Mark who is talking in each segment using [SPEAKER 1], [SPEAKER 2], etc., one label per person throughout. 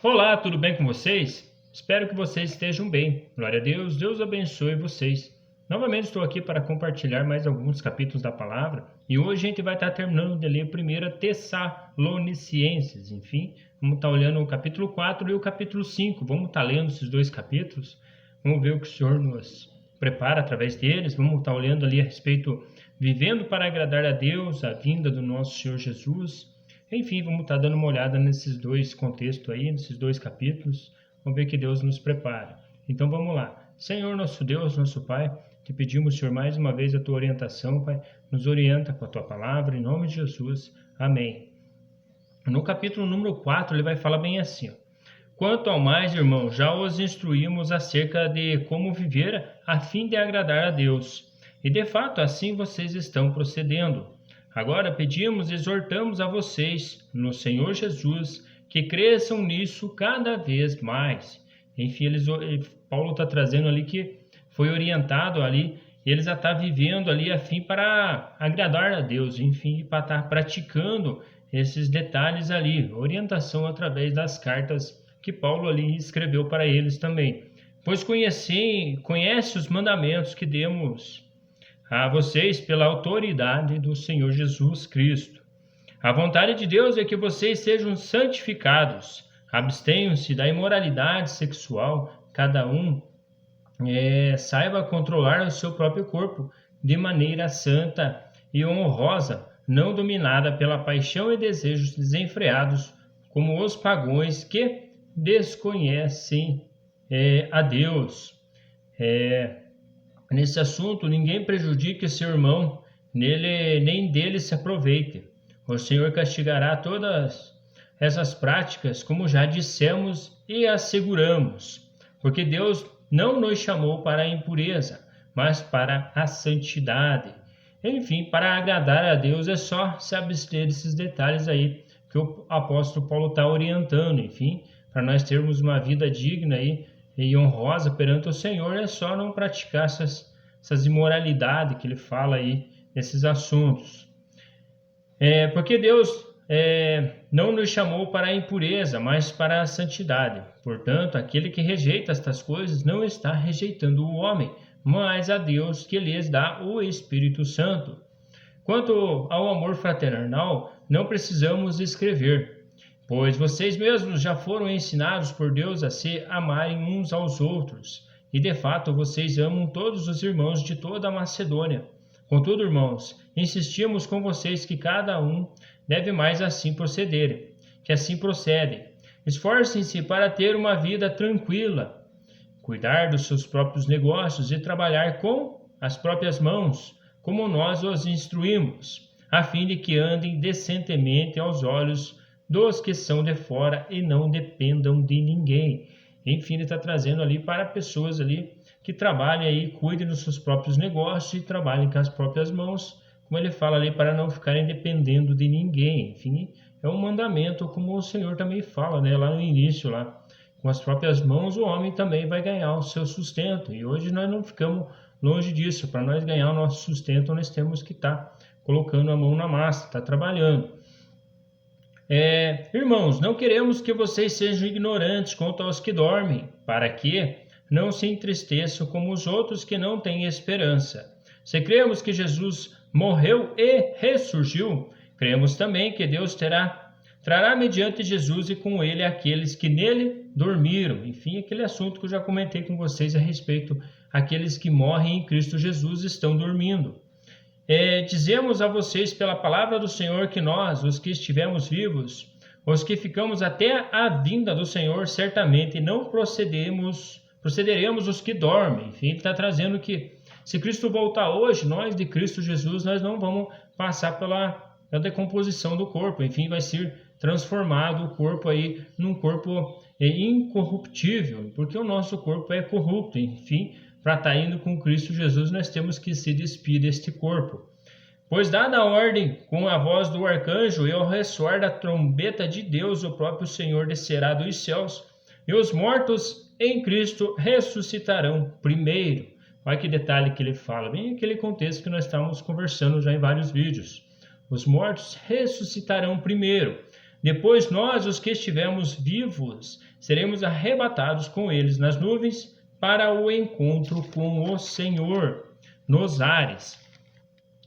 [SPEAKER 1] Olá, tudo bem com vocês? Espero que vocês estejam bem. Glória a Deus, Deus abençoe vocês. Novamente estou aqui para compartilhar mais alguns capítulos da palavra e hoje a gente vai estar terminando de ler 1 Tessalonicenses. Enfim, vamos estar olhando o capítulo 4 e o capítulo 5. Vamos estar lendo esses dois capítulos. Vamos ver o que o Senhor nos prepara através deles. Vamos estar olhando ali a respeito, vivendo para agradar a Deus, a vinda do nosso Senhor Jesus. Enfim, vamos estar dando uma olhada nesses dois contextos aí, nesses dois capítulos. Vamos ver que Deus nos prepara. Então vamos lá. Senhor, nosso Deus, nosso Pai, te pedimos, Senhor, mais uma vez a tua orientação, Pai. Nos orienta com a tua palavra, em nome de Jesus. Amém. No capítulo número 4, ele vai falar bem assim, ó. Quanto ao mais, irmãos, já os instruímos acerca de como viver a fim de agradar a Deus. E de fato, assim vocês estão procedendo. Agora pedimos e exortamos a vocês, no Senhor Jesus, que cresçam nisso cada vez mais. Enfim, Paulo está trazendo ali que foi orientado ali, eles já estão vivendo ali a fim para agradar a Deus, enfim, para estar praticando esses detalhes ali, orientação através das cartas que Paulo ali escreveu para eles também. Pois conhece os mandamentos que demos a vocês pela autoridade do Senhor Jesus Cristo. A vontade de Deus é que vocês sejam santificados, abstenham-se da imoralidade sexual, cada um saiba controlar o seu próprio corpo de maneira santa e honrosa, não dominada pela paixão e desejos desenfreados, como os pagãos que desconhecem a Deus. Nesse assunto, ninguém prejudique seu irmão, nem dele se aproveite. O Senhor castigará todas essas práticas, como já dissemos e asseguramos, porque Deus não nos chamou para a impureza, mas para a santidade. Enfim, para agradar a Deus é só se abster desses detalhes aí que o apóstolo Paulo está orientando. Enfim, para nós termos uma vida digna aí, e honrosa perante o Senhor, é só não praticar essas imoralidades que ele fala aí, nesses assuntos. Porque Deus não nos chamou para a impureza, mas para a santidade. Portanto, aquele que rejeita estas coisas não está rejeitando o homem, mas a Deus que lhes dá o Espírito Santo. Quanto ao amor fraternal, não precisamos escrever, pois vocês mesmos já foram ensinados por Deus a se amarem uns aos outros, e de fato vocês amam todos os irmãos de toda a Macedônia. Contudo, irmãos, insistimos com vocês que cada um deve mais assim proceder, que assim procedem. Esforcem-se para ter uma vida tranquila, cuidar dos seus próprios negócios e trabalhar com as próprias mãos, como nós os instruímos, a fim de que andem decentemente aos olhos dos que são de fora e não dependam de ninguém. Enfim, ele está trazendo ali para pessoas ali que trabalhem aí, cuidem dos seus próprios negócios e trabalhem com as próprias mãos, como ele fala ali, para não ficarem dependendo de ninguém. Enfim, é um mandamento, como o Senhor também fala, né, lá no início, lá, com as próprias mãos o homem também vai ganhar o seu sustento. E hoje nós não ficamos longe disso. Para nós ganhar o nosso sustento, nós temos que estar colocando a mão na massa, estar trabalhando. Irmãos, não queremos que vocês sejam ignorantes quanto aos que dormem, para que não se entristeçam como os outros que não têm esperança. Se cremos que Jesus morreu e ressurgiu, cremos também que Deus trará mediante Jesus e com ele aqueles que nele dormiram. Enfim, aquele assunto que eu já comentei com vocês a respeito, aqueles que morrem em Cristo Jesus estão dormindo. Dizemos a vocês pela palavra do Senhor que nós, os que estivemos vivos, os que ficamos até a vinda do Senhor, certamente não procederemos os que dormem. Enfim, ele está trazendo que se Cristo voltar hoje, nós de Cristo Jesus, nós não vamos passar pela decomposição do corpo. Enfim, vai ser transformado o corpo aí num corpo incorruptível, porque o nosso corpo é corrupto. Enfim, para estar indo com Cristo Jesus, nós temos que se despir deste corpo. Pois dada a ordem com a voz do arcanjo e ao ressoar da trombeta de Deus, o próprio Senhor descerá dos céus, e os mortos em Cristo ressuscitarão primeiro. Olha que detalhe que ele fala, bem aquele contexto que nós estávamos conversando já em vários vídeos. Os mortos ressuscitarão primeiro. Depois nós, os que estivermos vivos, seremos arrebatados com eles nas nuvens para o encontro com o Senhor nos ares.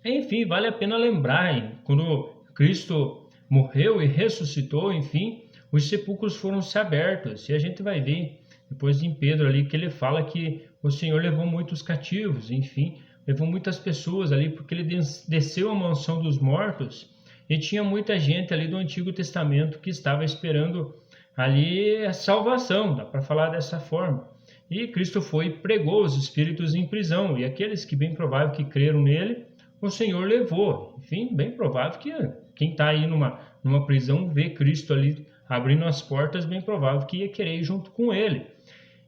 [SPEAKER 1] Enfim, vale a pena lembrar, hein? Quando Cristo morreu e ressuscitou, enfim, os sepulcros foram se abertos. E a gente vai ver depois em Pedro ali que ele fala que o Senhor levou muitos cativos, enfim, levou muitas pessoas ali porque ele desceu à mansão dos mortos e tinha muita gente ali do Antigo Testamento que estava esperando ali a salvação, dá para falar dessa forma. E Cristo foi e pregou os espíritos em prisão, e aqueles que bem provável que creram nele, o Senhor levou. Enfim, bem provável que quem está aí numa prisão vê Cristo ali abrindo as portas, bem provável que ia querer ir junto com ele.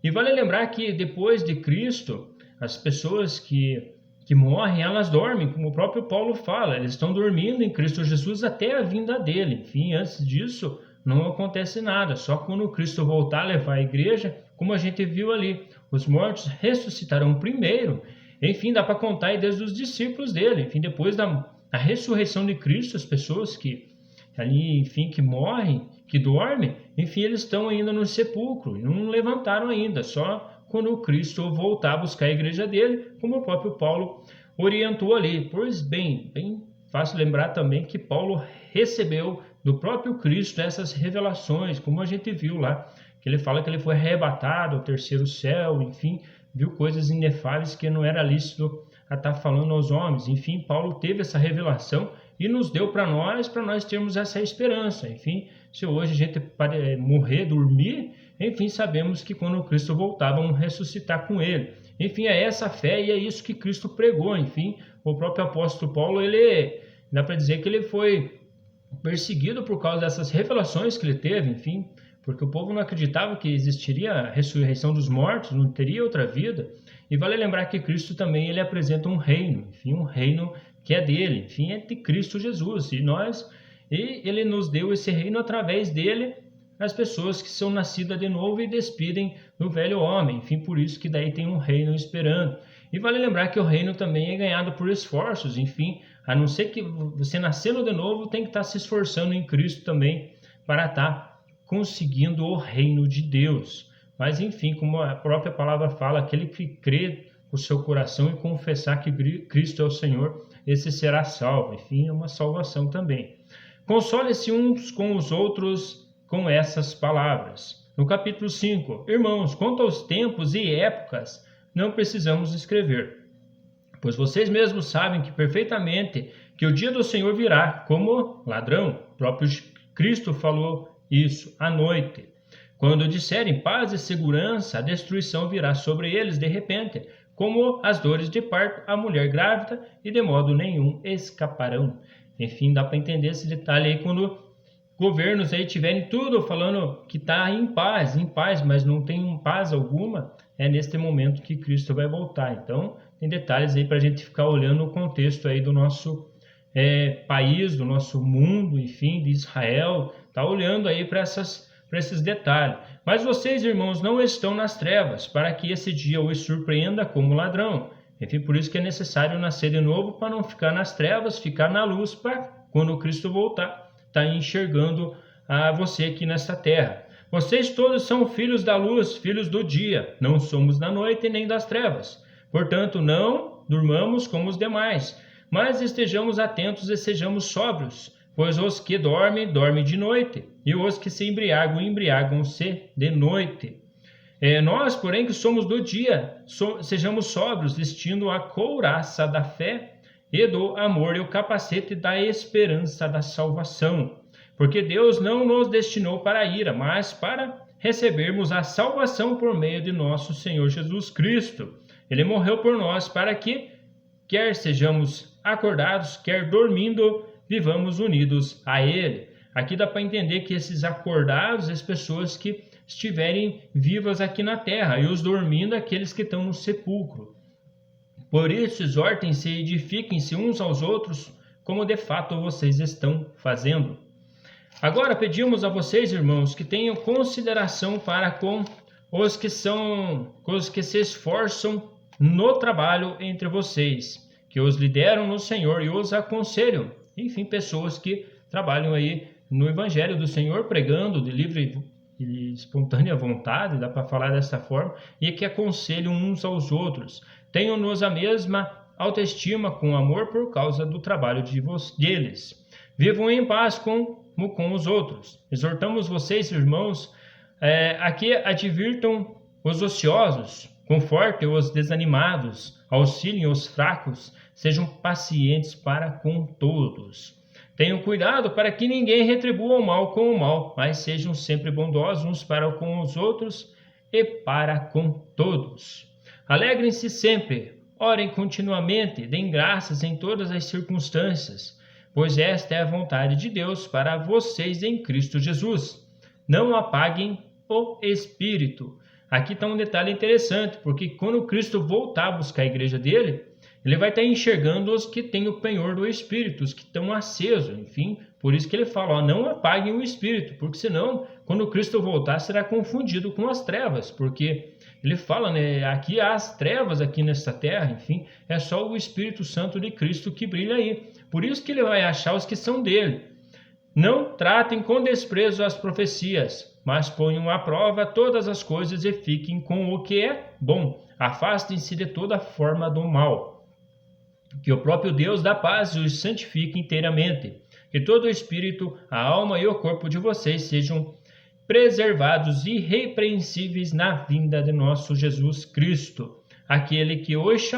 [SPEAKER 1] E vale lembrar que depois de Cristo, as pessoas que morrem, elas dormem, como o próprio Paulo fala, eles estão dormindo em Cristo Jesus até a vinda dele. Enfim, antes disso não acontece nada, só quando Cristo voltar a levar a igreja, como a gente viu ali, os mortos ressuscitarão primeiro. Enfim, dá para contar aí desde os discípulos dele. Enfim, depois da ressurreição de Cristo, as pessoas que ali, enfim, que morrem, que dormem, enfim, eles estão ainda no sepulcro, não levantaram ainda, só quando o Cristo voltar a buscar a igreja dele, como o próprio Paulo orientou ali. Pois bem fácil lembrar também que Paulo recebeu do próprio Cristo essas revelações, como a gente viu lá, que ele fala que ele foi arrebatado ao terceiro céu, enfim, viu coisas inefáveis que não era lícito a estar falando aos homens. Enfim, Paulo teve essa revelação e nos deu para nós termos essa esperança. Enfim, se hoje a gente morrer, dormir, enfim, sabemos que quando Cristo voltar, vamos ressuscitar com ele. Enfim, é essa fé e é isso que Cristo pregou. Enfim, o próprio apóstolo Paulo, dá para dizer que ele foi perseguido por causa dessas revelações que ele teve, enfim, porque o povo não acreditava que existiria a ressurreição dos mortos, não teria outra vida. E vale lembrar que Cristo também ele apresenta um reino, enfim, um reino que é dele, enfim, é de Cristo Jesus. E ele nos deu esse reino através dele, as pessoas que são nascidas de novo e despidem do velho homem. Enfim, por isso que daí tem um reino esperando. E vale lembrar que o reino também é ganhado por esforços, enfim, a não ser que você nascendo de novo, tem que estar se esforçando em Cristo também para estar conseguindo o reino de Deus. Mas enfim, como a própria palavra fala, aquele que crê com o seu coração e confessar que Cristo é o Senhor, esse será salvo. Enfim, é uma salvação também. Console-se uns com os outros com essas palavras. No capítulo 5, irmãos, quanto aos tempos e épocas, não precisamos escrever, pois vocês mesmos sabem que perfeitamente que o dia do Senhor virá como ladrão. O próprio Cristo falou isso à noite. Quando disserem paz e segurança, a destruição virá sobre eles de repente, como as dores de parto à mulher grávida, e de modo nenhum escaparão. Enfim, dá para entender esse detalhe aí quando governos aí tiverem tudo falando que está em paz, mas não tem paz alguma, é neste momento que Cristo vai voltar. Então, tem detalhes aí para a gente ficar olhando o contexto aí do nosso país, do nosso mundo, enfim, de Israel, tá olhando aí para esses detalhes. Mas vocês, irmãos, não estão nas trevas, para que esse dia os surpreenda como ladrão. Enfim, por isso que é necessário nascer de novo, para não ficar nas trevas, ficar na luz, para quando Cristo voltar, tá enxergando a você aqui nesta terra. Vocês todos são filhos da luz, filhos do dia, não somos da noite nem das trevas. Portanto, não durmamos como os demais, mas estejamos atentos e sejamos sóbrios, pois os que dormem, dormem de noite, e os que se embriagam, embriagam-se de noite. Nós, porém, que somos do dia, sejamos sóbrios, vestindo a couraça da fé e do amor e o capacete da esperança da salvação. Porque Deus não nos destinou para a ira, mas para recebermos a salvação por meio de nosso Senhor Jesus Cristo. Ele morreu por nós para que, quer sejamos acordados, quer dormindo, vivamos unidos a Ele. Aqui dá para entender que esses acordados, as pessoas que estiverem vivas aqui na terra, e os dormindo, aqueles que estão no sepulcro. Por isso, exortem-se e edifiquem-se uns aos outros, como de fato vocês estão fazendo. Agora pedimos a vocês, irmãos, que tenham consideração para com os que se esforçam no trabalho entre vocês, que os lideram no Senhor e os aconselham. Enfim, pessoas que trabalham aí no Evangelho do Senhor, pregando de livre e espontânea vontade, dá para falar dessa forma, e que aconselham uns aos outros. Tenham-nos a mesma autoestima com amor por causa do trabalho deles. Vivam em paz com os outros. Exortamos vocês, irmãos, a que advirtam os ociosos, confortem os desanimados, auxiliem os fracos, sejam pacientes para com todos. Tenham cuidado para que ninguém retribua o mal com o mal, mas sejam sempre bondosos uns para com os outros e para com todos. Alegrem-se sempre, orem continuamente, deem graças em todas as circunstâncias, pois esta é a vontade de Deus para vocês em Cristo Jesus. Não apaguem o Espírito. Aqui está um detalhe interessante, porque quando Cristo voltar a buscar a igreja dele, ele vai estar enxergando os que têm o penhor do Espírito, os que estão acesos, enfim. Por isso que ele fala, não apaguem o Espírito, porque senão, quando Cristo voltar, será confundido com as trevas, porque ele fala, né, aqui há as trevas aqui nesta terra, enfim, é só o Espírito Santo de Cristo que brilha aí. Por isso que ele vai achar os que são dele. Não tratem com desprezo as profecias, mas ponham à prova todas as coisas e fiquem com o que é bom. Afastem-se de toda forma do mal. Que o próprio Deus da paz os santifique inteiramente. Que todo o espírito, a alma e o corpo de vocês sejam preservados irrepreensíveis na vinda de nosso Jesus Cristo. Aquele que hoje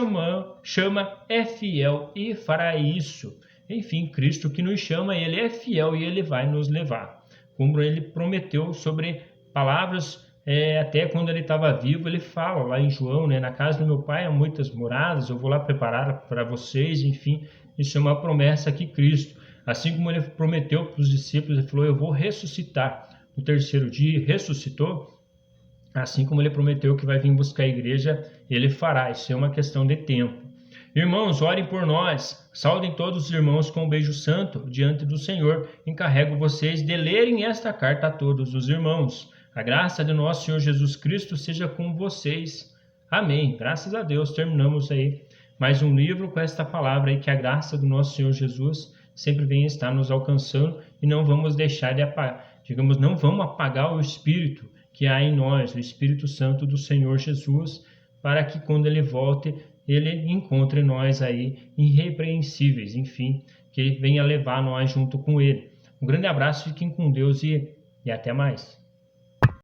[SPEAKER 1] chama é fiel e fará isso. Enfim, Cristo que nos chama, ele é fiel e ele vai nos levar. Como ele prometeu sobre palavras, até quando ele estava vivo, ele fala lá em João, né, na casa do meu pai há muitas moradas, eu vou lá preparar para vocês, enfim, isso é uma promessa que Cristo, assim como ele prometeu para os discípulos, ele falou, eu vou ressuscitar no terceiro dia, ressuscitou, assim como ele prometeu que vai vir buscar a igreja, ele fará, isso é uma questão de tempo. Irmãos, orem por nós, saudem todos os irmãos com um beijo santo diante do Senhor, encarrego vocês de lerem esta carta a todos os irmãos. A graça de nosso Senhor Jesus Cristo seja com vocês. Amém. Graças a Deus, terminamos aí mais um livro com esta palavra aí, que a graça do nosso Senhor Jesus sempre vem estar nos alcançando e não vamos deixar de apagar, não vamos apagar o Espírito que há em nós, o Espírito Santo do Senhor Jesus, para que quando ele volte, ele encontre nós aí irrepreensíveis, enfim, que ele venha levar nós junto com ele. Um grande abraço, fiquem com Deus e até mais.